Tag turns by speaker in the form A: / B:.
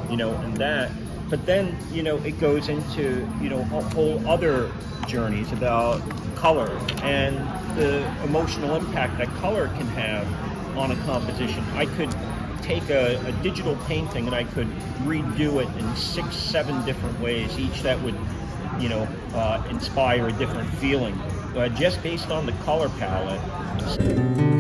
A: and that. But then, it goes into, whole other journeys about color and the emotional impact that color can have on a composition. I could take a digital painting and I could redo it in 6, 7 different ways, each that would, inspire a different feeling, just based on the color palette.